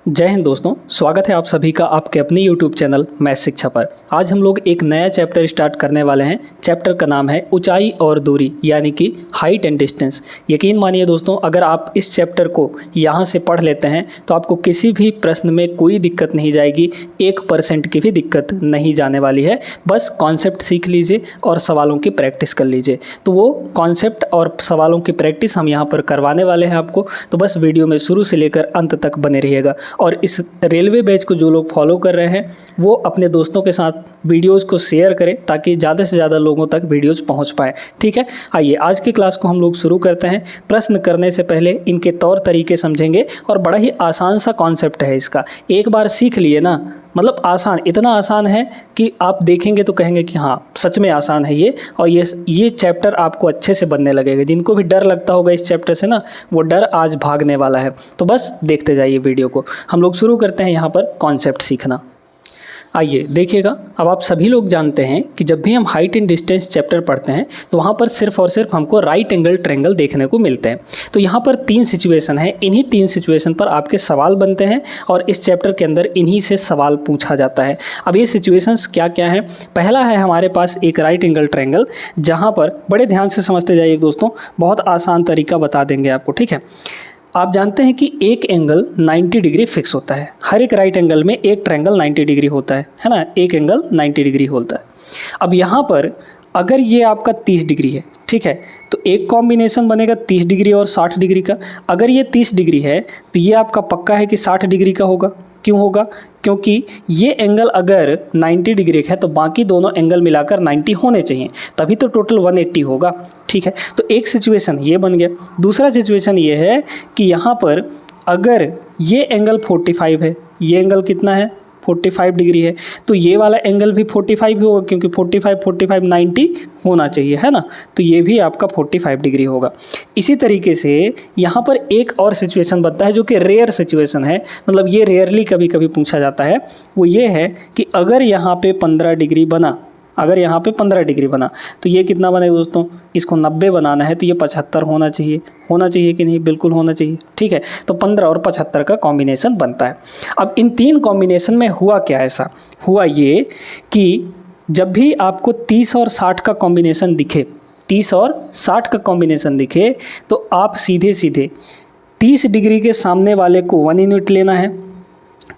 जय हिंद दोस्तों, स्वागत है आप सभी का आपके अपने YouTube चैनल मैथ शिक्षा पर। आज हम लोग एक नया चैप्टर स्टार्ट करने वाले हैं। चैप्टर का नाम है ऊंचाई और दूरी, यानी कि हाइट एंड डिस्टेंस। यकीन मानिए दोस्तों, अगर आप इस चैप्टर को यहाँ से पढ़ लेते हैं तो आपको किसी भी प्रश्न में कोई दिक्कत नहीं जाएगी, 1% की भी दिक्कत नहीं जाने वाली है। बस कॉन्सेप्ट सीख लीजिए और सवालों की प्रैक्टिस कर लीजिए। तो वो कॉन्सेप्ट और सवालों की प्रैक्टिस हम यहाँ पर करवाने वाले हैं आपको। तो बस वीडियो में शुरू से लेकर अंत तक बने रहिएगा। और इस रेलवे बैच को जो लोग फॉलो कर रहे हैं वो अपने दोस्तों के साथ वीडियोस को शेयर करें ताकि ज़्यादा से ज़्यादा लोगों तक वीडियोस पहुंच पाएँ। ठीक है, आइए आज की क्लास को हम लोग शुरू करते हैं। प्रश्न करने से पहले इनके तौर तरीके समझेंगे और बड़ा ही आसान सा कॉन्सेप्ट है इसका। एक बार सीख लिए ना, मतलब आसान, इतना आसान है कि आप देखेंगे तो कहेंगे कि हाँ सच में आसान है ये। और ये चैप्टर आपको अच्छे से बनने लगेगा। जिनको भी डर लगता होगा इस चैप्टर से ना, वो डर आज भागने वाला है। तो बस देखते जाइए वीडियो को। हम लोग शुरू करते हैं यहाँ पर कॉन्सेप्ट सीखना। आइए देखिएगा, अब आप सभी लोग जानते हैं कि जब भी हम हाइट एंड डिस्टेंस चैप्टर पढ़ते हैं तो वहाँ पर सिर्फ और सिर्फ हमको राइट एंगल ट्रायंगल देखने को मिलते हैं। तो यहाँ पर 3 सिचुएशन है, इन्हीं 3 सिचुएशन पर आपके सवाल बनते हैं और इस चैप्टर के अंदर इन्हीं से सवाल पूछा जाता है। अब ये सिचुएशंस क्या क्या हैं? पहला है हमारे पास एक राइट एंगल ट्रायंगल, जहाँ पर बड़े ध्यान से समझते जाइए दोस्तों, बहुत आसान तरीका बता देंगे आपको। ठीक है, आप जानते हैं कि एक एंगल 90 डिग्री फिक्स होता है। हर एक राइट एंगल में एक ट्रायंगल 90 डिग्री होता है ना, एक एंगल 90 डिग्री होता है। अब यहाँ पर अगर ये आपका 30 डिग्री है, ठीक है, तो एक कॉम्बिनेशन बनेगा 30 डिग्री और 60 डिग्री का। अगर ये 30 डिग्री है तो ये आपका पक्का है कि 60 डिग्री का होगा। क्यों होगा? क्योंकि ये एंगल अगर 90 डिग्री का है तो बाकी दोनों एंगल मिलाकर 90 होने चाहिए, तभी तो टोटल 180 होगा। ठीक है, तो एक सिचुएशन ये बन गया। दूसरा सिचुएशन ये है कि यहाँ पर अगर ये एंगल 45 है, ये एंगल कितना है? 45 डिग्री है, तो ये वाला एंगल भी 45 ही होगा, क्योंकि 45 90 होना चाहिए, है ना। तो ये भी आपका 45 डिग्री होगा। इसी तरीके से यहाँ पर एक और सिचुएशन बनता है जो कि रेयर सिचुएशन है, मतलब ये रेयरली कभी कभी पूछा जाता है। वो ये है कि अगर यहाँ पे 15 डिग्री बना, अगर यहाँ पे 15 डिग्री बना तो ये कितना बनेगा दोस्तों? इसको 90 बनाना है तो ये 75 होना चाहिए कि नहीं? बिल्कुल होना चाहिए। ठीक है, तो 15 और 75 का कॉम्बिनेशन बनता है। अब इन 3 कॉम्बिनेशन में हुआ क्या? ऐसा हुआ ये कि जब भी आपको 30 और 60 का कॉम्बिनेशन दिखे, 30 और 60 का कॉम्बिनेशन दिखे, तो आप सीधे सीधे 30 डिग्री के सामने वाले को 1 यूनिट लेना है,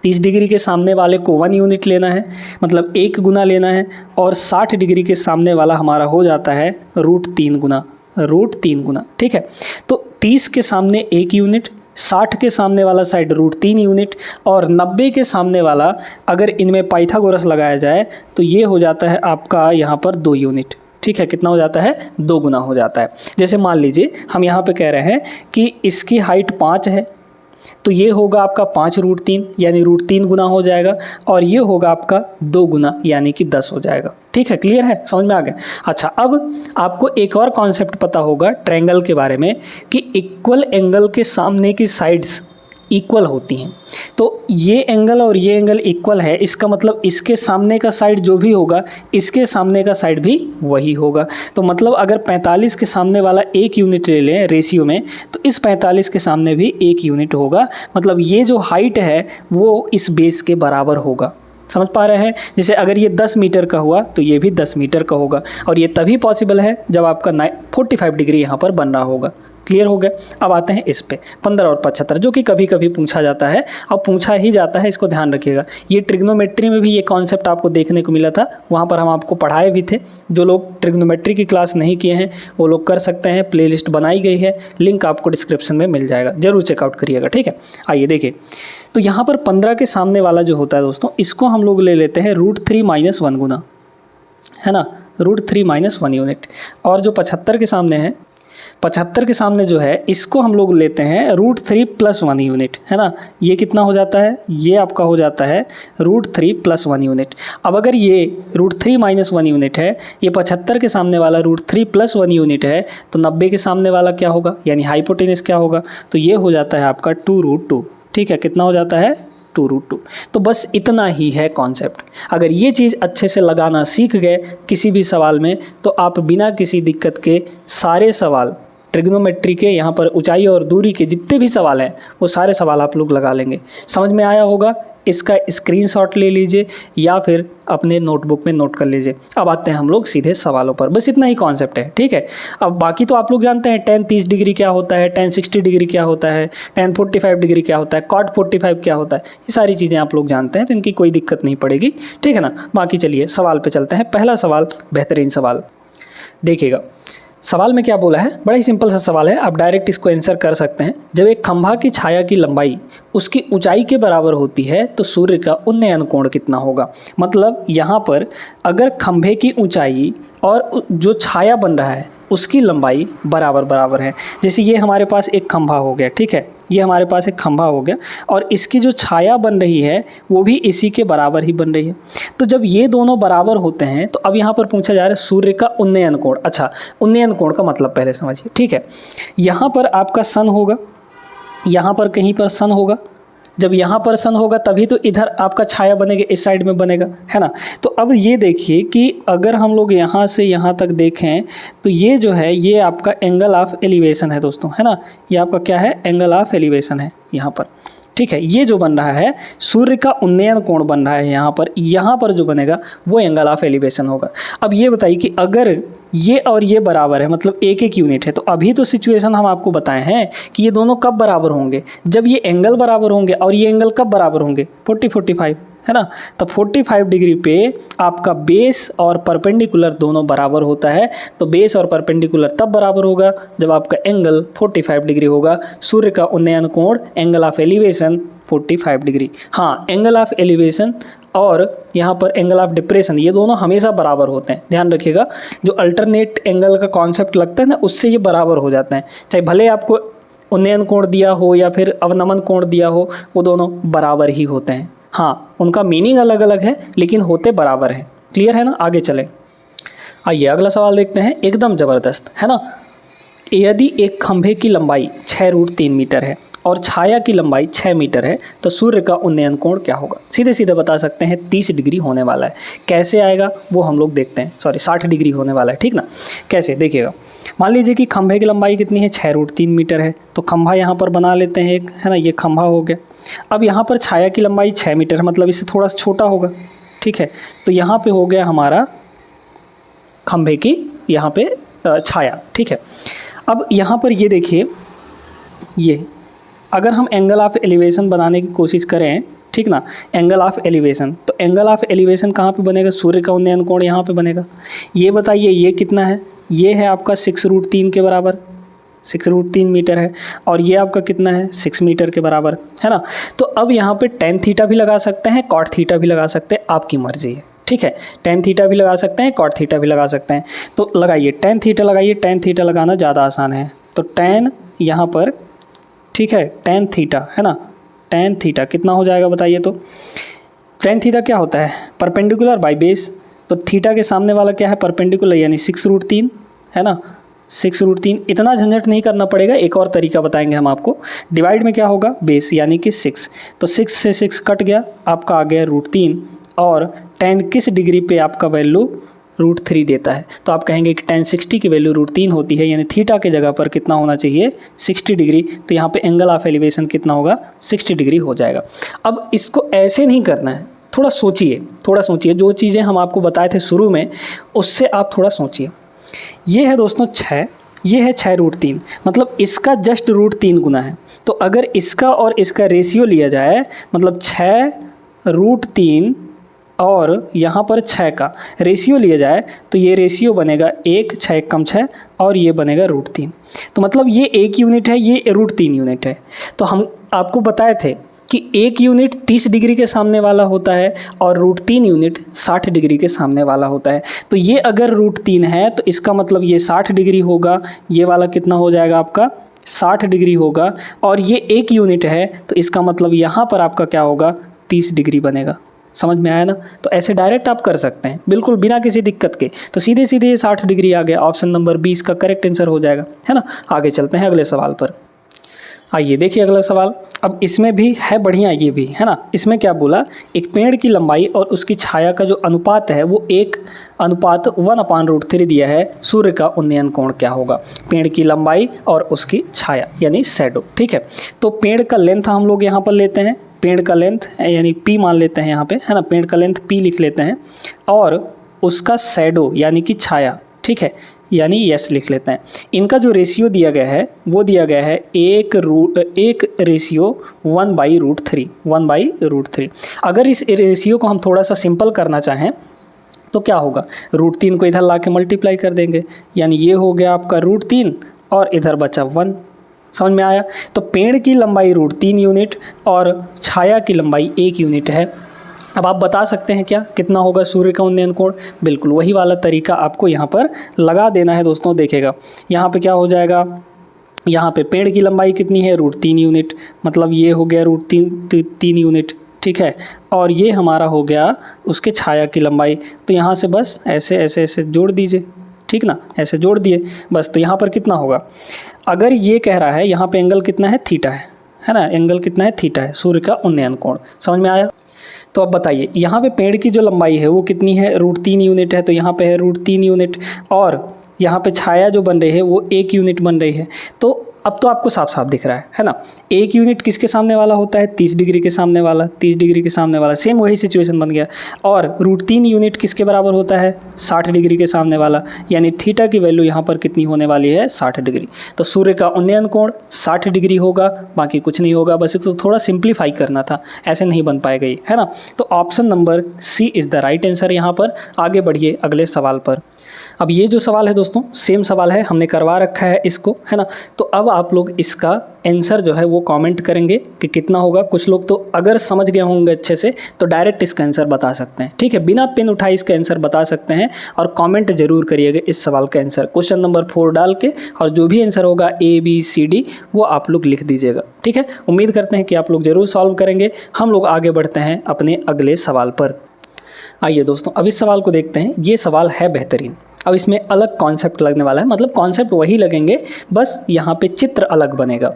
30 डिग्री के सामने वाले को 1 यूनिट लेना है, मतलब 1 गुना लेना है। और 60 डिग्री के सामने वाला हमारा हो जाता है √3 गुना। ठीक है, तो 30 के सामने 1 यूनिट, 60 के सामने वाला साइड √3 यूनिट और 90 के सामने वाला, अगर इनमें पाइथागोरस लगाया जाए तो ये हो जाता है आपका यहाँ पर 2 यूनिट। ठीक है, कितना हो जाता है? 2 गुना हो जाता है। जैसे मान लीजिए हम यहाँ पे कह रहे हैं कि इसकी हाइट 5 है, तो ये होगा आपका 5 √3 यानी √3 गुना हो जाएगा, और ये होगा आपका 2 गुना यानी कि 10 हो जाएगा। ठीक है, क्लियर है? समझ में आ गया? अच्छा, अब आपको एक और कॉन्सेप्ट पता होगा ट्रायंगल के बारे में कि इक्वल एंगल के सामने की साइड्स इक्वल होती हैं। तो ये एंगल और ये एंगल इक्वल है, इसका मतलब इसके सामने का साइड जो भी होगा इसके सामने का साइड भी वही होगा। तो मतलब अगर 45 के सामने वाला 1 यूनिट ले लें रेशियो में, तो इस 45 के सामने भी 1 यूनिट होगा। मतलब ये जो हाइट है वो इस बेस के बराबर होगा। समझ पा रहे हैं? जैसे अगर ये 10 मीटर का हुआ तो ये भी 10 मीटर का होगा, और ये तभी पॉसिबल है जब आपका 45 डिग्री यहाँ पर बन रहा होगा। क्लियर हो गया? अब आते हैं इस पे 15 और 75, जो कि कभी कभी पूछा जाता है और पूछा ही जाता है, इसको ध्यान रखिएगा। ये ट्रिग्नोमेट्री में भी ये कॉन्सेप्ट आपको देखने को मिला था, वहाँ पर हम आपको पढ़ाए भी थे। जो लोग ट्रिग्नोमेट्री की क्लास नहीं किए हैं वो लोग कर सकते हैं, प्लेलिस्ट बनाई गई है, लिंक आपको डिस्क्रिप्शन में मिल जाएगा, जरूर चेकआउट करिएगा। ठीक है, आइए देखिए, तो यहाँ पर 15 के सामने वाला जो होता है दोस्तों, इसको हम लोग ले लेते हैं √3 - 1 गुना, है ना, √3 - 1 यूनिट। और जो 75 के सामने है, 75 के सामने जो है इसको हम लोग लेते हैं √3 + 1 यूनिट, है ना। ये कितना हो जाता है? ये आपका हो जाता है √3 + 1 यूनिट। अब अगर ये √3 - 1 यूनिट है, ये 75 के सामने वाला √3 + 1 यूनिट है, तो 90 के सामने वाला क्या होगा, यानी हाइपोटेनस क्या होगा? तो ये हो जाता है आपका 2√2। ठीक है, कितना हो जाता है? 2√2। तो बस इतना ही है कॉन्सेप्ट। अगर ये चीज़ अच्छे से लगाना सीख गए किसी भी सवाल में, तो आप बिना किसी दिक्कत के सारे सवाल ट्रिग्नोमेट्री के, यहाँ पर ऊंचाई और दूरी के जितने भी सवाल हैं वो सारे सवाल आप लोग लगा लेंगे। समझ में आया होगा? इसका स्क्रीनशॉट ले लीजिए या फिर अपने नोटबुक में नोट कर लीजिए। अब आते हैं हम लोग सीधे सवालों पर। बस इतना ही कॉन्सेप्ट है, ठीक है। अब बाकी तो आप लोग जानते हैं tan 30 डिग्री क्या होता है, tan 60 डिग्री क्या होता है, tan 45 डिग्री क्या होता है, cot 45 क्या होता है, ये सारी चीज़ें आप लोग जानते हैं, तो इनकी कोई दिक्कत नहीं पड़ेगी, ठीक है ना। बाकी चलिए सवाल पे चलते हैं। पहला सवाल बेहतरीन सवाल देखिएगा। सवाल में क्या बोला है, बड़ा ही सिंपल सा सवाल है, आप डायरेक्ट इसको आंसर कर सकते हैं। जब एक खंभा की छाया की लंबाई उसकी ऊंचाई के बराबर होती है तो सूर्य का उन्नयन कोण कितना होगा। मतलब यहाँ पर अगर खंभे की ऊंचाई और जो छाया बन रहा है उसकी लंबाई बराबर है। जैसे ये हमारे पास एक खंभा हो गया, ठीक है, ये हमारे पास एक खंभा हो गया और इसकी जो छाया बन रही है वो भी इसी के बराबर ही बन रही है। तो जब ये दोनों बराबर होते हैं तो अब यहाँ पर पूछा जा रहा है सूर्य का उन्नयन कोण। अच्छा, उन्नयन कोण का मतलब पहले समझिए, ठीक है। यहाँ पर आपका सन होगा, यहाँ पर कहीं पर सन होगा। जब यहाँ पर सन होगा तभी तो इधर आपका छाया बनेगा, इस साइड में बनेगा, है ना। तो अब ये देखिए कि अगर हम लोग यहाँ से यहाँ तक देखें तो ये जो है ये आपका एंगल ऑफ एलिवेशन है दोस्तों, है ना। ये आपका क्या है, एंगल ऑफ एलिवेशन है यहाँ पर, ठीक है। ये जो बन रहा है सूर्य का उन्नयन कोण बन रहा है यहाँ पर जो बनेगा वो एंगल ऑफ एलिवेशन होगा। अब ये बताइए कि अगर ये और ये बराबर है, मतलब एक यूनिट है, तो अभी तो सिचुएशन हम आपको बताए हैं कि ये दोनों कब बराबर होंगे, जब ये एंगल बराबर होंगे। और ये एंगल कब बराबर होंगे, 45, है ना। तो 45 डिग्री पे आपका बेस और परपेंडिकुलर दोनों बराबर होता है। तो बेस और परपेंडिकुलर तब बराबर होगा जब आपका एंगल 45 डिग्री होगा। सूर्य का उन्नयन कोण एंगल ऑफ एलिवेशन 45 डिग्री। हाँ, एंगल ऑफ एलिवेशन और यहाँ पर एंगल ऑफ डिप्रेशन ये दोनों हमेशा बराबर होते हैं, ध्यान रखिएगा। जो अल्टरनेट एंगल का कॉन्सेप्ट लगता है ना, उससे ये बराबर हो जाते हैं। चाहे भले आपको उन्नयन कोण दिया हो या फिर अवनमन कोण दिया हो, वो दोनों बराबर ही होते हैं। हाँ, उनका मीनिंग अलग अलग है लेकिन होते बराबर हैं। क्लियर है ना। आगे चलें, आइए अगला सवाल देखते हैं, एकदम ज़बरदस्त, है ना। यदि एक खंभे की लंबाई 6√3 मीटर है और छाया की लंबाई 6 मीटर है तो सूर्य का उन्नयन कोण क्या होगा। सीधे सीधे बता सकते हैं 30 डिग्री होने वाला है। कैसे आएगा वो हम लोग देखते हैं, 60 डिग्री होने वाला है, ठीक ना। कैसे देखिएगा, मान लीजिए कि खंभे की लंबाई कितनी है, 6√3 मीटर है। तो खंभा यहाँ पर बना लेते हैं एक, है ना, ये खंभा हो गया। अब यहाँ पर छाया की लंबाई 6 मीटर है, मतलब इससे थोड़ा सा छोटा होगा, ठीक है। तो यहाँ पे हो गया हमारा खंभे की यहाँ पे छाया, ठीक है। अब यहाँ पर ये देखिए, ये अगर हम एंगल ऑफ एलिवेशन बनाने की कोशिश करें, ठीक ना, एंगल ऑफ एलिवेशन, तो एंगल ऑफ एलिवेशन कहाँ पे बनेगा, सूर्य का उन्नयन कोण यहाँ पे बनेगा। ये बताइए ये कितना है, ये है आपका 6√3 के बराबर, 6√3 मीटर है। और ये आपका कितना है, 6 मीटर के बराबर, है ना। तो अब यहाँ पे tan थीटा भी लगा सकते हैं, cot थीटा भी लगा सकते हैं, आपकी मर्जी है, ठीक है। tan थीटा भी लगा सकते हैं, cot थीटा भी लगा सकते हैं। तो लगाइए tan थीटा लगाइए, tan थीटा लगाना ज़्यादा आसान है। तो tan यहाँ पर, ठीक है, tan थीटा, है ना, tan थीटा कितना हो जाएगा बताइए। तो tan थीटा क्या होता है, परपेंडिकुलर बाय बेस। तो थीटा के सामने वाला क्या है, परपेंडिकुलर, यानी 6√3, है ना, 6√3। इतना झंझट नहीं करना पड़ेगा, एक और तरीका बताएंगे हम आपको। डिवाइड में क्या होगा, बेस यानी कि 6। तो 6 से 6 कट गया, आपका आ गया √3। और tan किस डिग्री पे आपका वैल्यू √3 देता है। तो आप कहेंगे कि tan 60 की वैल्यू √3 होती है, यानी थीटा के जगह पर कितना होना चाहिए, 60 डिग्री। तो यहाँ पे एंगल ऑफ एलिवेशन कितना होगा, 60 डिग्री हो जाएगा। अब इसको ऐसे नहीं करना है, थोड़ा सोचिए, जो चीज़ें हम आपको बताए थे शुरू में उससे आप थोड़ा सोचिए। ये है दोस्तों 6, ये है 6√3, मतलब इसका जस्ट √3 गुना है। तो अगर इसका और इसका रेशियो लिया जाए, मतलब 6√3 और यहाँ पर 6 का रेशियो लिया जाए तो ये रेशियो बनेगा 1, 6 कम 6 और ये बनेगा √3। तो मतलब ये 1 यूनिट है, ये √3 यूनिट है। तो हम आपको बताए थे कि 1 यूनिट 30 डिग्री के सामने वाला होता है और √3 यूनिट 60 डिग्री के सामने वाला होता है। तो ये अगर √3 है तो इसका मतलब ये 60 डिग्री होगा, ये वाला कितना हो जाएगा आपका 60 डिग्री होगा। और ये 1 यूनिट है तो इसका मतलब यहाँ पर आपका क्या होगा, 30 डिग्री बनेगा। समझ में आया ना। तो ऐसे डायरेक्ट आप कर सकते हैं बिल्कुल बिना किसी दिक्कत के। तो सीधे सीधे ये 60 डिग्री आ गया, ऑप्शन नंबर 20 का करेक्ट आंसर हो जाएगा, है ना। आगे चलते हैं अगले सवाल पर। आइए देखिए अगला सवाल। अब इसमें भी है बढ़िया, ये भी है ना। इसमें क्या बोला, एक पेड़ की लंबाई और उसकी छाया का जो अनुपात है वो 1:1/√3 दिया है, सूर्य का उन्नयन कोण क्या होगा। पेड़ की लंबाई और उसकी छाया यानी शैडो, ठीक है। तो पेड़ का लेंथ हम लोग यहाँ पर लेते हैं, पेड़ का लेंथ यानी पी मान लेते हैं यहाँ पे, है ना। पेड़ का लेंथ पी लिख लेते हैं और उसका शैडो यानी कि छाया, ठीक है, यानी यस लिख लेते हैं। इनका जो रेशियो दिया गया है वो दिया गया है 1:1/√3। अगर इस रेशियो को हम थोड़ा सा सिंपल करना चाहें तो क्या होगा, √3 को इधर ला के मल्टीप्लाई कर देंगे, यानी ये हो गया आपका √3 और इधर बचा 1। समझ में आया। तो पेड़ की लंबाई √3 यूनिट और छाया की लंबाई 1 यूनिट है। अब आप बता सकते हैं क्या कितना होगा सूर्य का उन्नयन कोण। बिल्कुल वही वाला तरीका आपको यहाँ पर लगा देना है दोस्तों। देखेगा यहाँ पे क्या हो जाएगा, यहाँ पे पेड़ की लंबाई कितनी है √3 यूनिट, मतलब ये हो गया √3 यूनिट, ठीक है। और ये हमारा हो गया उसके छाया की लंबाई। तो यहाँ से बस ऐसे ऐसे ऐसे जोड़ दीजिए, ठीक ना, ऐसे जोड़ दिए बस। तो यहाँ पर कितना होगा, अगर ये कह रहा है यहाँ पे एंगल कितना है, थीटा है ना, एंगल कितना है, थीटा है, सूर्य का उन्नयन कोण। समझ में आया। तो अब बताइए यहाँ पे पेड़ की जो लंबाई है वो कितनी है, √3 यूनिट है, तो यहाँ पे है √3 यूनिट और यहाँ पे छाया जो बन रही है वो 1 यूनिट बन रही है। तो अब तो आपको साफ साफ दिख रहा है ना। 1 यूनिट किसके सामने वाला होता है, 30 डिग्री के सामने वाला, 30 डिग्री के सामने वाला, सेम वही सिचुएशन बन गया। और √3 यूनिट किसके बराबर होता है, 60 डिग्री के सामने वाला, यानी थीटा की वैल्यू यहाँ पर कितनी होने वाली है, 60 डिग्री। तो सूर्य का उन्नयन कोण 60 डिग्री होगा, बाकी कुछ नहीं होगा। बस इसको थोड़ा सिंप्लीफाई करना था, ऐसे नहीं बन पाएगा ये, है ना। तो option number C is the right answer यहाँ पर। आगे बढ़िए अगले सवाल पर। अब ये जो सवाल है दोस्तों सेम सवाल है, हमने करवा रखा है इसको, है ना। तो अब आप लोग इसका आंसर जो है वो कमेंट करेंगे कि कितना होगा। कुछ लोग तो अगर समझ गए होंगे अच्छे से तो डायरेक्ट इसका आंसर बता सकते हैं, ठीक है, बिना पेन उठाए इसका आंसर बता सकते हैं। और कमेंट जरूर करिएगा इस सवाल का आंसर क्वेश्चन नंबर 4 डाल के, और जो भी आंसर होगा ABCD वो आप लोग लिख दीजिएगा, ठीक है। उम्मीद करते हैं कि आप लोग ज़रूर सॉल्व करेंगे। हम लोग आगे बढ़ते हैं अपने अगले सवाल पर। आइए दोस्तों अब इस सवाल को देखते हैं। ये सवाल है बेहतरीन। अब इसमें अलग कॉन्सेप्ट लगने वाला है, मतलब कॉन्सेप्ट वही लगेंगे, बस यहाँ पे चित्र अलग बनेगा।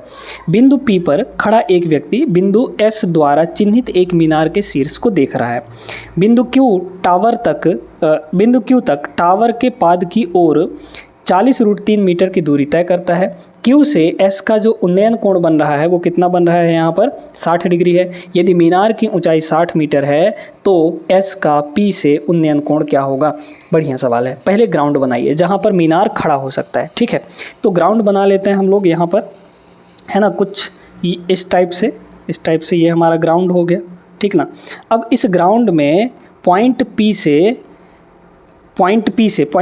बिंदु P पर खड़ा एक व्यक्ति बिंदु S द्वारा चिन्हित एक मीनार के शीर्ष को देख रहा है। बिंदु Q तक टावर के पाद की ओर 40√3 मीटर की दूरी तय करता है। Q से S का जो उन्नयन कोण बन रहा है वो कितना बन रहा है, यहाँ पर 60 डिग्री है। यदि मीनार की ऊंचाई 60 मीटर है तो S का P से उन्नयन कोण क्या होगा। बढ़िया सवाल है। पहले ग्राउंड बनाइए जहाँ पर मीनार खड़ा हो सकता है, ठीक है। तो ग्राउंड बना लेते हैं हम लोग यहाँ पर, है ना, कुछ इस टाइप से ये हमारा ग्राउंड हो गया, ठीक ना। अब इस ग्राउंड में पॉइंट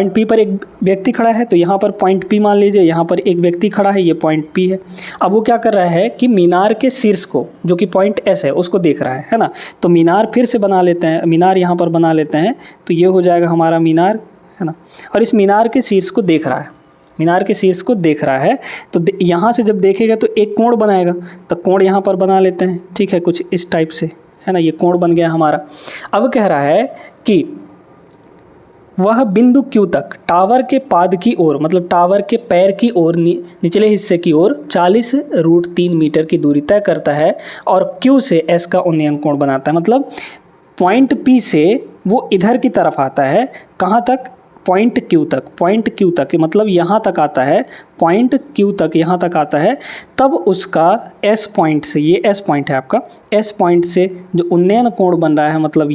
P पर एक व्यक्ति खड़ा है, तो यहाँ पर पॉइंट P मान लीजिए, यहाँ पर एक व्यक्ति खड़ा है, ये पॉइंट P है। अब वो क्या कर रहा है कि मीनार के शीर्ष को, जो कि पॉइंट S है, उसको देख रहा है ना। तो मीनार फिर से बना लेते हैं, मीनार यहाँ पर बना लेते हैं, तो ये हो जाएगा हमारा मीनार, है ना। और इस मीनार के शीर्ष को देख रहा है, मीनार के शीर्ष को देख रहा है, तो यहाँ से जब देखेगा तो एक कोण बनाएगा, तो कोण यहाँ पर बना लेते हैं, ठीक है, कुछ इस टाइप से, है ना। ये कोण बन गया हमारा। अब कह रहा है कि वह बिंदु Q तक टावर के पाद की ओर, मतलब टावर के पैर की ओर, निचले हिस्से की ओर 40√3 मीटर की दूरी तय करता है और Q से S का उन्नयन कोण बनाता है। मतलब पॉइंट P से वो इधर की तरफ आता है, कहाँ तक, पॉइंट Q तक, मतलब यहाँ तक आता है, पॉइंट Q तक यहाँ तक आता है। तब उसका S पॉइंट से, ये S पॉइंट है आपका, S पॉइंट से जो उन्नयन कोण बन रहा है, मतलब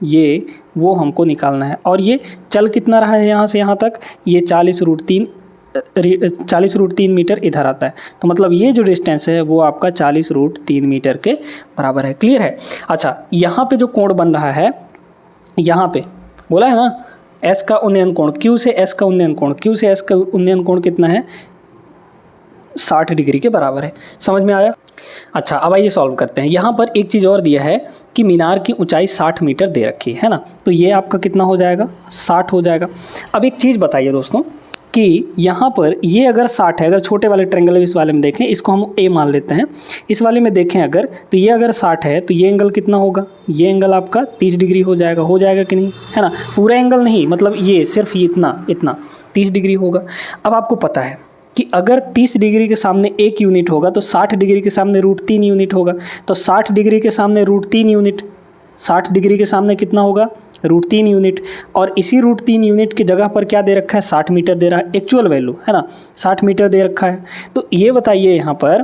ये वो हमको निकालना है। और ये चल कितना रहा है यहाँ से यहाँ तक, ये 40√3 मीटर इधर आता है। तो मतलब ये जो डिस्टेंस है वो आपका 40√3 मीटर के बराबर है। क्लियर है। अच्छा, यहाँ पे जो कोण बन रहा है, यहाँ पे बोला है ना S का उन्नयन कोण, Q से S का उन्नयन कोण कितना है, 60 डिग्री के बराबर है। समझ में आया। अच्छा, अब आइए सॉल्व करते हैं। यहाँ पर एक चीज़ और दिया है कि मीनार की ऊंचाई 60 मीटर दे रखी है ना, तो ये आपका कितना हो जाएगा, 60 हो जाएगा। अब एक चीज़ बताइए दोस्तों कि यहाँ पर ये अगर 60 है, अगर छोटे वाले ट्रायंगल इस वाले में देखें, इसको हम A मान लेते हैं, इस वाले में देखें अगर, तो ये अगर 60 है तो ये एंगल कितना होगा, ये एंगल आपका 30 डिग्री हो जाएगा कि नहीं, है ना। पूरा एंगल नहीं, मतलब ये सिर्फ इतना 30 डिग्री होगा। अब आपको पता है कि अगर 30 डिग्री के सामने 1 यूनिट होगा तो 60 डिग्री के सामने √3 यूनिट होगा। तो 60 डिग्री के सामने √3 यूनिट, 60 डिग्री के सामने कितना होगा, √3 यूनिट। और इसी √3 यूनिट की जगह पर क्या दे रखा है, 60 मीटर दे रहा है, एक्चुअल वैल्यू है ना, 60 मीटर दे रखा है। तो ये बताइए यहाँ पर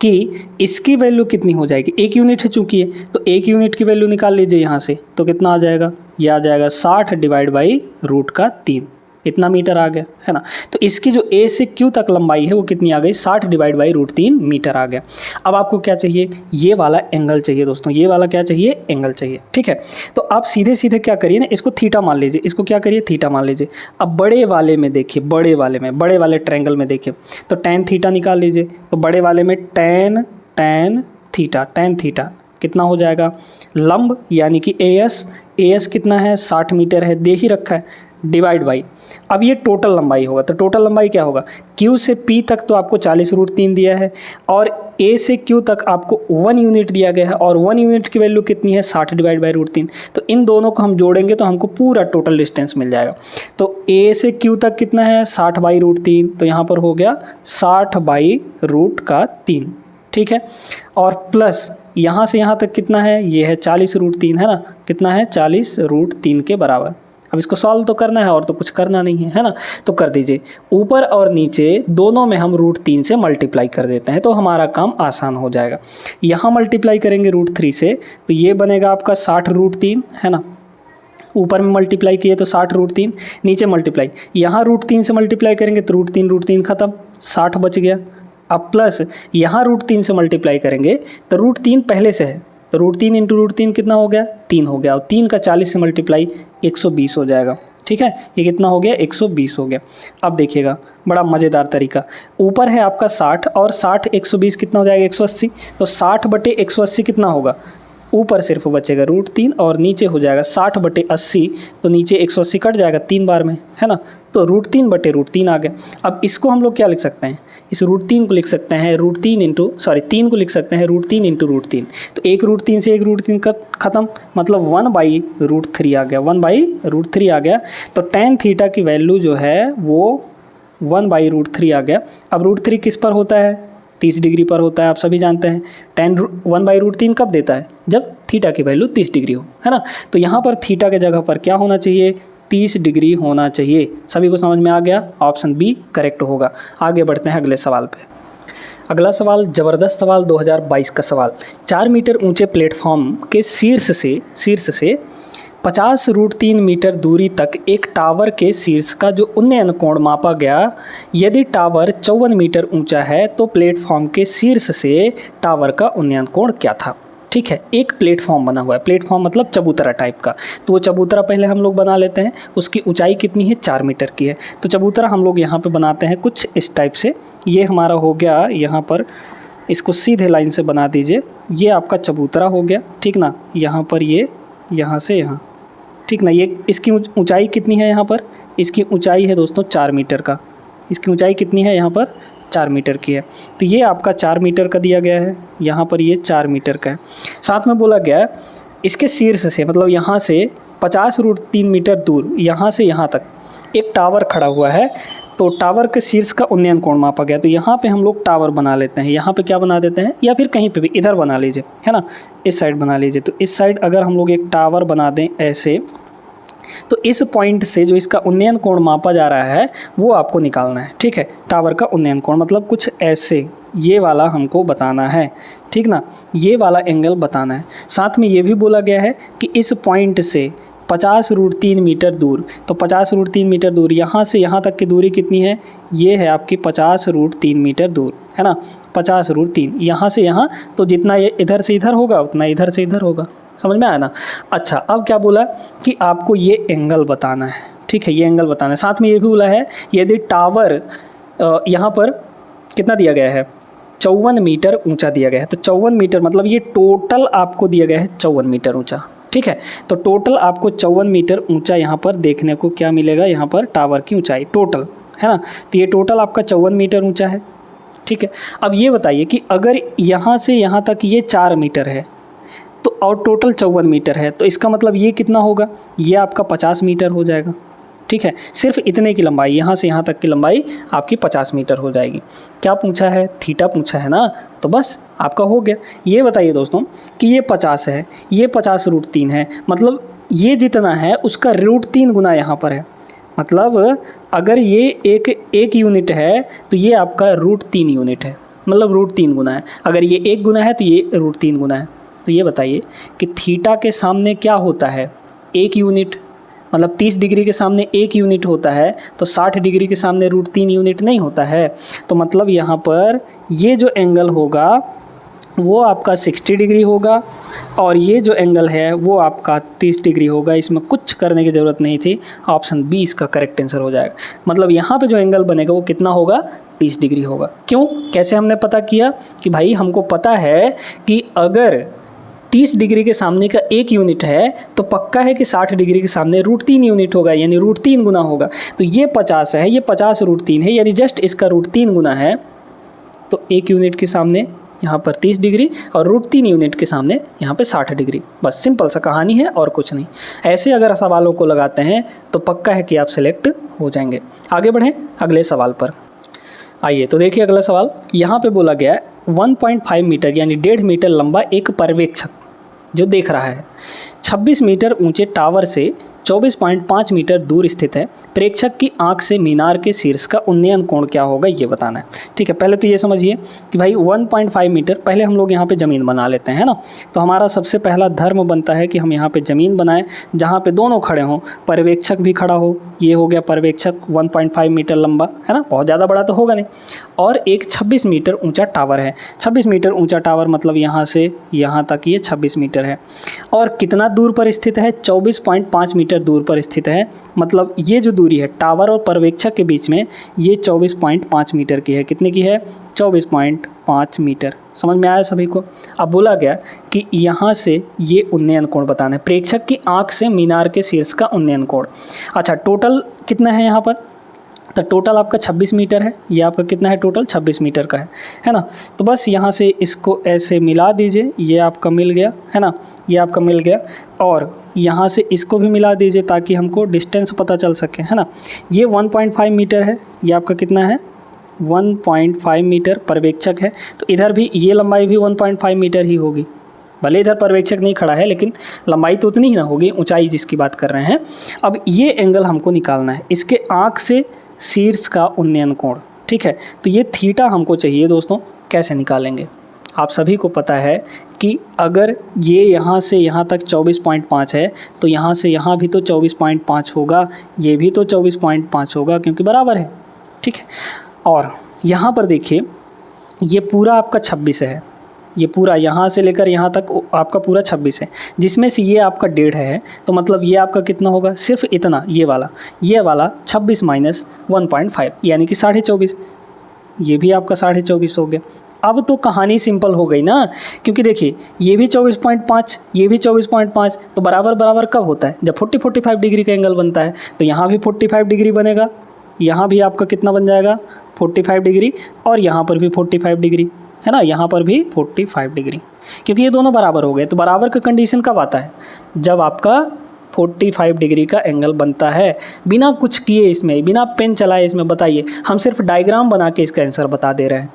कि इसकी वैल्यू कितनी हो जाएगी, 1 यूनिट है चूँकि है, तो 1 यूनिट की वैल्यू निकाल लीजिए यहाँ से, तो कितना आ जाएगा, ये आ जाएगा 60 डिवाइड बाई √3, इतना मीटर आ गया, है ना। तो इसकी जो A से Q तक लंबाई है वो कितनी आ गई, 60 डिवाइड बाई √3 मीटर आ गया। अब आपको क्या चाहिए, ये वाला एंगल चाहिए दोस्तों, ये वाला क्या चाहिए, एंगल चाहिए, ठीक है। तो आप सीधे सीधे क्या करिए ना, इसको थीटा मान लीजिए, इसको क्या करिए, थीटा मान लीजिए। अब बड़े वाले में देखिए, बड़े वाले ट्रायंगल में देखिए, तो tan थीटा निकाल लीजिए। तो बड़े वाले में tan थीटा कितना हो जाएगा, लंब यानी कि AS कितना है, 60 मीटर है, दे ही रखा है, डिवाइड बाई, अब ये टोटल लंबाई होगा। तो टोटल लंबाई क्या होगा, Q से P तक तो आपको 40√3 दिया है, और A से Q तक आपको 1 यूनिट दिया गया है, और 1 यूनिट की वैल्यू कितनी है, 60 डिवाइड बाई √3। तो इन दोनों को हम जोड़ेंगे तो हमको पूरा टोटल डिस्टेंस मिल जाएगा। तो A से Q तक कितना है, 60 बाई √3, तो यहाँ पर हो गया 60 बाई √3, ठीक है। और प्लस यहाँ से यहाँ तक कितना है, ये है 40√3, है ना, कितना है, 40√3 के बराबर। अब इसको सॉल्व तो करना है और तो कुछ करना नहीं है ना, तो कर दीजिए। ऊपर और नीचे दोनों में हम √3 से मल्टीप्लाई कर देते हैं तो हमारा काम आसान हो जाएगा। यहाँ मल्टीप्लाई करेंगे √3 से तो ये बनेगा आपका 60√3, है ना, ऊपर में मल्टीप्लाई किए तो 60√3, नीचे मल्टीप्लाई, यहाँ √3 से मल्टीप्लाई करेंगे तो √3 ख़त्म, 60 बच गया। अब प्लस यहाँ √3 से मल्टीप्लाई करेंगे तो √3 पहले से है, तो √3 इंटू √3 कितना हो गया, 3 हो गया, और 3 का 40 से मल्टीप्लाई 120 हो जाएगा, ठीक है। ये कितना हो गया, 120 हो गया। अब देखिएगा बड़ा मज़ेदार तरीका, ऊपर है आपका 60 और 60 120 कितना हो जाएगा, 180। तो 60 बटे 180 कितना होगा, ऊपर सिर्फ बचेगा √3 और नीचे हो जाएगा 60 बटे 80, तो नीचे 180 कट जाएगा 3 बार में, है ना, तो √3 बटे √3 आ गया। अब इसको हम लोग क्या लिख सकते हैं, इस √3 को लिख सकते हैं 3 को लिख सकते हैं √3 इंटू √3। तो एक √3 से एक √3 का ख़त्म, मतलब 1/√3 आ गया, 1/√3 आ गया। तो tan थीटा की वैल्यू जो है वो 1/√3 आ गया। अब √3 किस पर होता है, 30 डिग्री पर होता है, आप सभी जानते हैं। tan 1/√3 कब देता है, जब थीटा की वैल्यू 30 डिग्री हो, है ना। तो यहाँ पर थीटा के जगह पर क्या होना चाहिए, 30 डिग्री होना चाहिए। सभी को समझ में आ गया, ऑप्शन बी करेक्ट होगा। आगे बढ़ते हैं अगले सवाल पे। अगला सवाल ज़बरदस्त सवाल 2022 का सवाल। 4 मीटर ऊंचे प्लेटफॉर्म के शीर्ष से 50√3 मीटर दूरी तक एक टावर के शीर्ष का जो उन्नयन कोण मापा गया। यदि टावर 54 मीटर ऊंचा है तो प्लेटफॉर्म के शीर्ष से टावर का उन्नयन कोण क्या था। ठीक है, एक प्लेटफॉर्म बना हुआ है, प्लेटफॉर्म मतलब चबूतरा टाइप का। तो वो चबूतरा पहले हम लोग बना लेते हैं, उसकी ऊंचाई कितनी है, 4 मीटर की है। तो चबूतरा हम लोग यहाँ पे बनाते हैं कुछ इस टाइप से। ये हमारा हो गया, यहाँ पर इसको सीधे लाइन से बना दीजिए, ये आपका चबूतरा हो गया, ठीक ना। यहाँ पर ये यहाँ से यहाँ, ठीक ना। ये इसकी ऊंचाई कितनी है, यहाँ पर इसकी ऊंचाई है दोस्तों 4 मीटर का। इसकी ऊंचाई कितनी है, यहाँ पर 4 मीटर की है। तो ये आपका 4 मीटर का दिया गया है, यहाँ पर ये 4 मीटर का है। साथ में बोला गया इसके शीर्ष से, मतलब यहाँ से 50√3 मीटर दूर, यहाँ से यहाँ तक एक टावर खड़ा हुआ है। तो टावर के शीर्ष का उन्नयन कोण मापा गया। तो यहाँ पे हम लोग टावर बना लेते हैं, यहाँ पे क्या बना देते हैं, या फिर कहीं पे भी, इधर बना लीजिए, है ना, इस साइड बना लीजिए। तो इस साइड अगर हम लोग एक टावर बना दें ऐसे, तो इस पॉइंट से जो इसका उन्नयन कोण मापा जा रहा है वो आपको निकालना है। ठीक है, टावर का उन्नयन कोण मतलब कुछ ऐसे, ये वाला हमको बताना है, ठीक ना, ये वाला एंगल बताना है। साथ में ये भी बोला गया है कि इस पॉइंट से 50√3 मीटर दूर, तो 50√3 मीटर दूर, यहाँ से यहाँ तक की दूरी कितनी है, ये है आपकी 50√3 मीटर दूर, है ना, 50√3, यहाँ से यहाँ, तो जितना ये इधर से इधर होगा उतना इधर से इधर होगा। समझ में आया ना। अच्छा, अब क्या बोला कि आपको ये एंगल बताना है। ठीक है, ये एंगल बताना है। साथ में ये भी बोला है यदि टावर यहाँ पर कितना दिया गया है, 54 मीटर ऊंचा दिया गया है। तो 54 मीटर मतलब ये टोटल आपको दिया गया है 54 मीटर ऊंचा। ठीक है, तो टोटल आपको 54 मीटर ऊंचा यहाँ पर देखने को क्या मिलेगा, यहाँ पर टावर की ऊंचाई टोटल, है ना। तो ये टोटल आपका 54 मीटर ऊंचा है। ठीक है, अब ये बताइए कि अगर यहाँ से यहाँ तक ये 4 मीटर है तो और टोटल 54 मीटर है, तो इसका मतलब ये कितना होगा, ये आपका 50 मीटर हो जाएगा। ठीक है, सिर्फ इतने की लंबाई, यहाँ से यहाँ तक की लंबाई आपकी 50 मीटर हो जाएगी। क्या पूछा है? थीटा पूछा है ना, तो बस आपका हो गया। ये बताइए दोस्तों कि ये 50 है, ये 50√3 है, मतलब ये जितना है उसका √3 गुना यहाँ पर है। मतलब अगर ये एक यूनिट है तो ये आपका √3 यूनिट है, मतलब √3 गुना है। अगर ये 1 गुना है तो ये √3 गुना है। तो ये बताइए कि थीटा के सामने क्या होता है? 1 यूनिट, मतलब 30 डिग्री के सामने 1 यूनिट होता है, तो 60 डिग्री के सामने √3 यूनिट नहीं होता है। तो मतलब यहाँ पर ये जो एंगल होगा वो आपका 60 डिग्री होगा और ये जो एंगल है वो आपका 30 डिग्री होगा। इसमें कुछ करने की ज़रूरत नहीं थी, ऑप्शन बी इसका करेक्ट आंसर हो जाएगा। मतलब यहाँ पे जो एंगल बनेगा वो कितना होगा? 30 डिग्री होगा। क्यों? कैसे हमने पता किया? कि भाई हमको पता है कि अगर 30 डिग्री के सामने का 1 यूनिट है तो पक्का है कि 60 डिग्री के सामने √3 यूनिट होगा, यानी √3 गुना होगा। तो ये 50 है, ये 50√3 है, यानी जस्ट इसका √3 गुना है। तो 1 यूनिट के सामने यहाँ पर 30 डिग्री और √3 यूनिट के सामने यहाँ पे 60 डिग्री। बस सिंपल सा कहानी है और कुछ नहीं। ऐसे अगर सवालों को लगाते हैं तो पक्का है कि आप सिलेक्ट हो जाएंगे। आगे बढ़ें अगले सवाल पर। आइए तो देखिए अगला सवाल। यहाँ पे बोला गया है 1.5 मीटर यानी 1.5 मीटर लंबा एक पर्यवेक्षक जो देख रहा है 26 मीटर ऊंचे टावर से 24.5 मीटर दूर स्थित है। प्रेक्षक की आंख से मीनार के शीर्ष का उन्नयन कोण क्या होगा ये बताना है। ठीक है, पहले तो ये समझिए कि भाई 1.5 मीटर, पहले हम लोग यहाँ पे ज़मीन बना लेते हैं ना। तो हमारा सबसे पहला धर्म बनता है कि हम यहाँ पे ज़मीन बनाएं जहाँ पे दोनों खड़े हों, पर्यवेक्षक भी खड़ा हो। ये हो गया पर्यवेक्षक 1.5 मीटर लंबा, है ना, बहुत ज़्यादा बड़ा तो होगा नहीं। और एक 26 मीटर ऊंचा टावर है। 26 मीटर ऊंचा टावर मतलब यहाँ से यहाँ तक ये 26 मीटर है। और कितना दूर पर स्थित है? 24.5 मीटर दूर पर स्थित है। मतलब ये जो दूरी है टावर और पर्यवेक्षक के बीच में ये 24.5 मीटर की है। कितने की है? 24.5 मीटर। समझ में आया सभी को? अब बोला गया कि यहाँ से ये उन्नयन कोण बताना है, प्रेक्षक की आंख से मीनार के शीर्ष का उन्नयन कोण। अच्छा, टोटल कितना है यहाँ पर? तो टोटल आपका 26 मीटर है। ये आपका कितना है? टोटल 26 मीटर का है ना। तो बस यहाँ से इसको ऐसे मिला दीजिए, ये आपका मिल गया, है ना, ये आपका मिल गया। और यहाँ से इसको भी मिला दीजिए ताकि हमको डिस्टेंस पता चल सके, है ना। ये 1.5 मीटर है, ये आपका कितना है? 1.5 मीटर पर्यवेक्षक है। तो इधर भी ये लंबाई भी 1.5 मीटर ही होगी। भले इधर पर्यवेक्षक नहीं खड़ा है लेकिन लंबाई तो उतनी ही ना होगी, ऊंचाई जिसकी बात कर रहे हैं। अब ये एंगल हमको निकालना है, इसके आँख से शीर्ष का उन्नयन कोण। ठीक है, तो ये थीटा हमको चाहिए दोस्तों। कैसे निकालेंगे? आप सभी को पता है कि अगर ये यहाँ से यहाँ तक 24.5 है तो यहाँ से यहाँ भी तो 24.5 होगा, ये भी तो 24.5 होगा क्योंकि बराबर है। ठीक है, और यहाँ पर देखिए ये पूरा आपका 26 है, ये पूरा यहाँ से लेकर यहाँ तक आपका पूरा 26 है, जिसमें से ये आपका 1.5 है। तो मतलब ये आपका कितना होगा? सिर्फ इतना, ये वाला 26 माइनस 1.5 यानी कि 24.5। ये भी आपका 24.5 हो गया। अब तो कहानी सिंपल हो गई ना, क्योंकि देखिए ये भी 24.5, ये भी 24.5, तो बराबर बराबर कब होता है? जब 45 डिग्री का एंगल बनता है। तो यहाँ भी 45 डिग्री बनेगा, यहाँ भी आपका कितना बन जाएगा? 45 डिग्री, और यहाँ पर भी 45 डिग्री, है ना, यहाँ पर भी 45 डिग्री, क्योंकि ये दोनों बराबर हो गए। तो बराबर का कंडीशन कब आता है? जब आपका 45 डिग्री का एंगल बनता है, बिना कुछ किए इसमें, बिना पेन चलाए इसमें। बताइए, हम सिर्फ डायग्राम बना के इसका आंसर बता दे रहे हैं।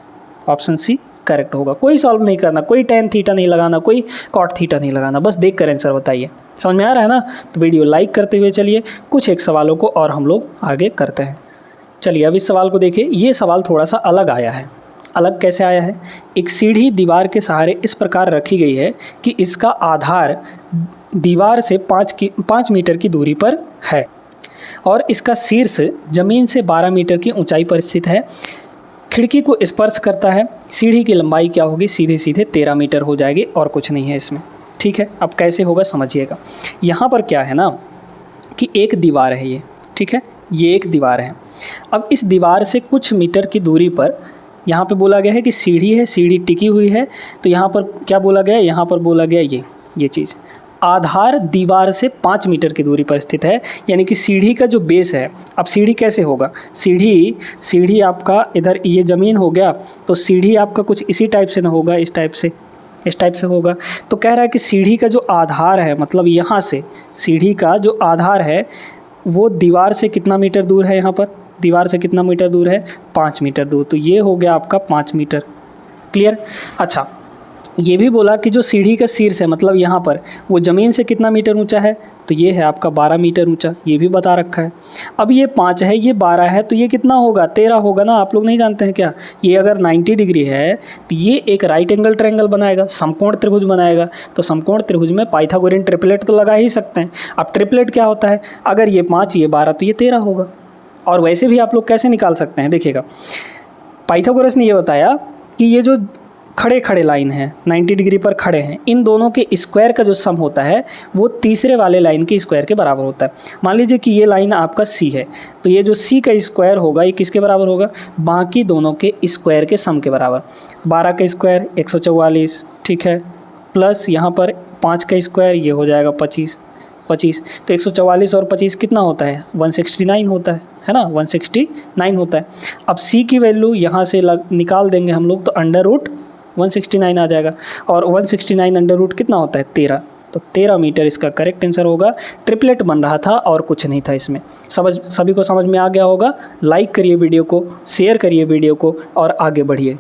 ऑप्शन सी करेक्ट होगा। कोई सॉल्व नहीं करना, कोई tan थीटा नहीं लगाना, कोई cot थीटा नहीं लगाना, बस देख कर आंसर बताइए। समझ में आ रहा है ना? तो वीडियो लाइक करते हुए चलिए कुछ एक सवालों को और हम लोग आगे करते हैं। चलिए अब इस सवाल को देखिए। ये सवाल थोड़ा सा अलग आया है। अलग कैसे आया है? एक सीढ़ी दीवार के सहारे इस प्रकार रखी गई है कि इसका आधार दीवार से 5 मीटर की दूरी पर है और इसका शीर्ष जमीन से 12 मीटर की ऊंचाई पर स्थित है। खिड़की को स्पर्श करता है। सीढ़ी की लंबाई क्या होगी? सीधे सीधे 13 मीटर हो जाएगी और कुछ नहीं है इसमें। ठीक है, अब कैसे होगा समझिएगा। यहाँ पर क्या है ना कि एक दीवार है ये, ठीक है, ये एक दीवार है। अब इस दीवार से कुछ मीटर की दूरी पर यहाँ पे बोला गया है कि सीढ़ी है, सीढ़ी टिकी हुई है। तो यहाँ पर क्या बोला गया है? यहाँ पर बोला गया ये चीज़, आधार दीवार से 5 मीटर की दूरी पर स्थित है, यानी कि सीढ़ी का जो बेस है। अब सीढ़ी कैसे होगा? सीढ़ी आपका इधर ये ज़मीन हो गया, तो सीढ़ी आपका कुछ इसी टाइप से ना होगा, इस टाइप से होगा। तो कह रहा है कि सीढ़ी का जो आधार है, मतलब यहाँ से सीढ़ी का जो आधार है वो दीवार से कितना मीटर दूर है, यहाँ पर दीवार से कितना मीटर दूर है, 5 मीटर दूर। तो ये हो गया आपका 5 मीटर। क्लियर। अच्छा, ये भी बोला कि जो सीढ़ी का शीर्ष है, मतलब यहाँ पर वो ज़मीन से कितना मीटर ऊंचा है, तो ये है आपका 12 मीटर ऊंचा, ये भी बता रखा है। अब ये 5 है, ये 12 है, तो ये कितना होगा, 13 होगा ना। आप लोग नहीं जानते हैं क्या, ये अगर 90 डिग्री है तो ये एक राइट एंगल ट्रायंगल बनाएगा, समकोण त्रिभुज बनाएगा। तो समकोण त्रिभुज में पाइथागोरियन ट्रिपलेट तो लगा ही सकते हैं। अब ट्रिपलेट क्या होता है, अगर ये 5 ये 12 तो ये 13 होगा। और वैसे भी आप लोग कैसे निकाल सकते हैं, देखिएगा, पाइथागोरस ने ये बताया कि ये जो खड़े खड़े लाइन है 90 डिग्री पर खड़े हैं, इन दोनों के स्क्वायर का जो सम होता है वो तीसरे वाले लाइन के स्क्वायर के बराबर होता है। मान लीजिए कि ये लाइन आपका सी है, तो ये जो सी का स्क्वायर होगा ये किसके बराबर होगा, बाकी दोनों के स्क्वायर के सम के बराबर। 12 का स्क्वायर 144, ठीक है, प्लस यहाँ पर 5 का स्क्वायर ये हो जाएगा 25। तो 144 और 25 कितना होता है, 169 होता है ना, 169 होता है। अब सी की वैल्यू यहाँ से निकाल देंगे हम लोग, तो अंडर रूट 169 आ जाएगा। और 169 अंडर रूट कितना होता है, 13। तो 13 मीटर इसका करेक्ट आंसर होगा। ट्रिपलेट बन रहा था और कुछ नहीं था इसमें। सभी को समझ में आ गया होगा। लाइक करिए वीडियो को, शेयर करिए वीडियो को और आगे बढ़िए।